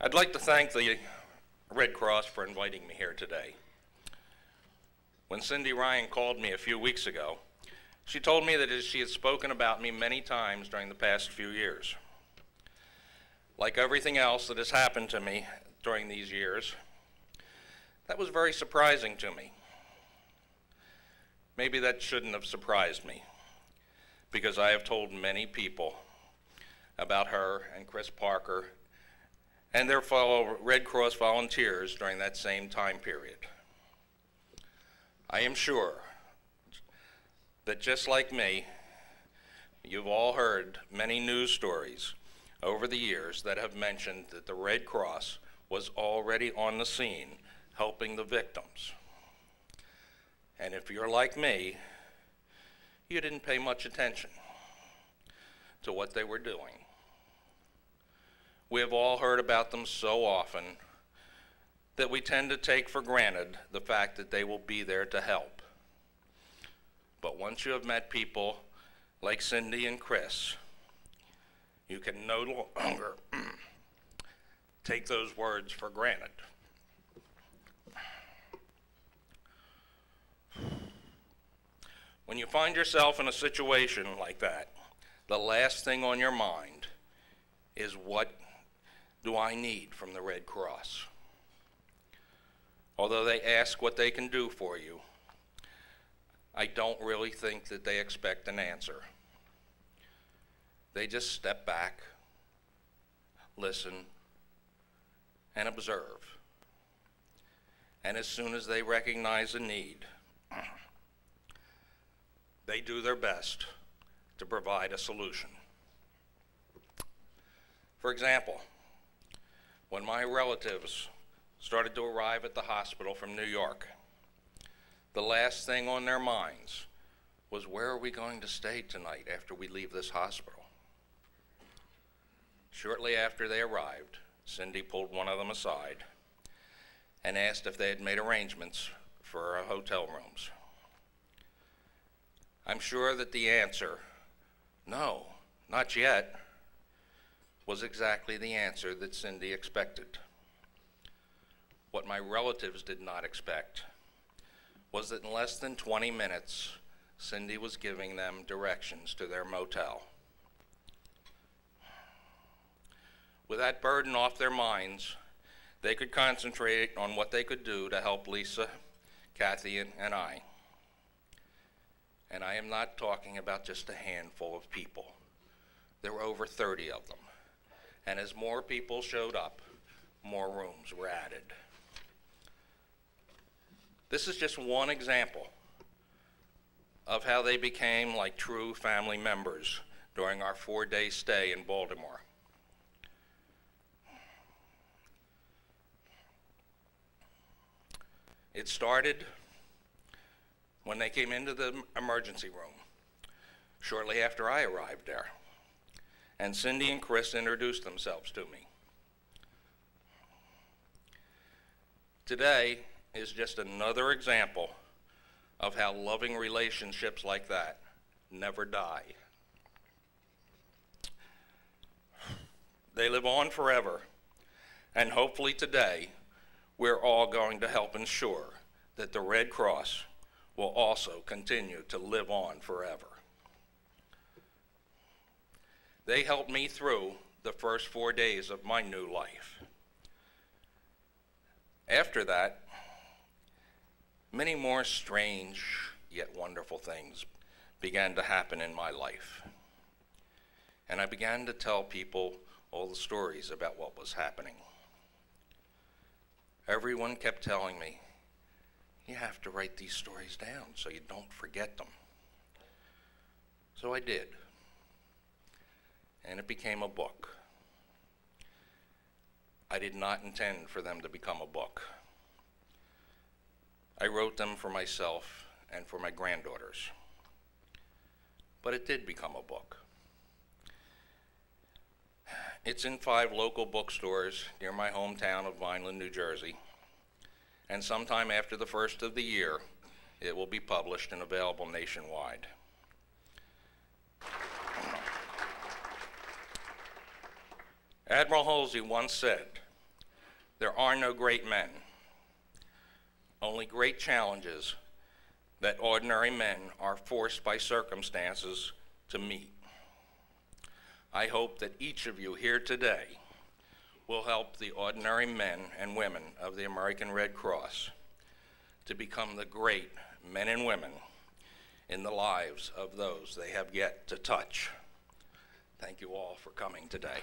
I'd like to thank the Red Cross for inviting me here today. When Cindy Ryan called me a few weeks ago, she told me that she had spoken about me many times during the past few years. Like everything else that has happened to me during these years, that was very surprising to me. Maybe that shouldn't have surprised me, because I have told many people about her and Chris Parker and their fellow Red Cross volunteers during that same time period. I am sure that just like me, you've all heard many news stories over the years that have mentioned that the Red Cross was already on the scene helping the victims. And if you're like me, you didn't pay much attention to what they were doing. We have all heard about them so often that we tend to take for granted the fact that they will be there to help. But once you have met people like Cindy and Chris, you can no longer take those words for granted. When you find yourself in a situation like that, the last thing on your mind is, what do I need from the Red Cross? Although they ask what they can do for you, I don't really think that they expect an answer. They just step back, listen, and observe. And as soon as they recognize a need, they do their best to provide a solution. For example, when my relatives started to arrive at the hospital from New York, the last thing on their minds was, where are we going to stay tonight after we leave this hospital? Shortly after they arrived, Cindy pulled one of them aside and asked if they had made arrangements for hotel rooms. I'm sure that the answer, no, not yet, was exactly the answer that Cindy expected. What my relatives did not expect was that in less than 20 minutes, Cindy was giving them directions to their motel. With that burden off their minds, they could concentrate on what they could do to help Lisa, Kathy, and I. And I am not talking about just a handful of people. There were over 30 of them. And as more people showed up, more rooms were added. This is just one example of how they became like true family members during our 4-day stay in Baltimore. It started when they came into the emergency room shortly after I arrived there, and Cindy and Chris introduced themselves to me. Today is just another example of how loving relationships like that never die. They live on forever, and hopefully today we're all going to help ensure that the Red Cross will also continue to live on forever. They helped me through the first 4 days of my new life. After that, many more strange yet wonderful things began to happen in my life. And I began to tell people all the stories about what was happening. Everyone kept telling me, you have to write these stories down so you don't forget them. So I did. And it became a book. I did not intend for them to become a book. I wrote them for myself and for my granddaughters. But it did become a book. It's in 5 local bookstores near my hometown of Vineland, New Jersey. And sometime after the first of the year, it will be published and available nationwide. Admiral Halsey once said, There are no great men, only great challenges that ordinary men are forced by circumstances to meet. I hope that each of you here today will help the ordinary men and women of the American Red Cross to become the great men and women in the lives of those they have yet to touch. Thank you all for coming today.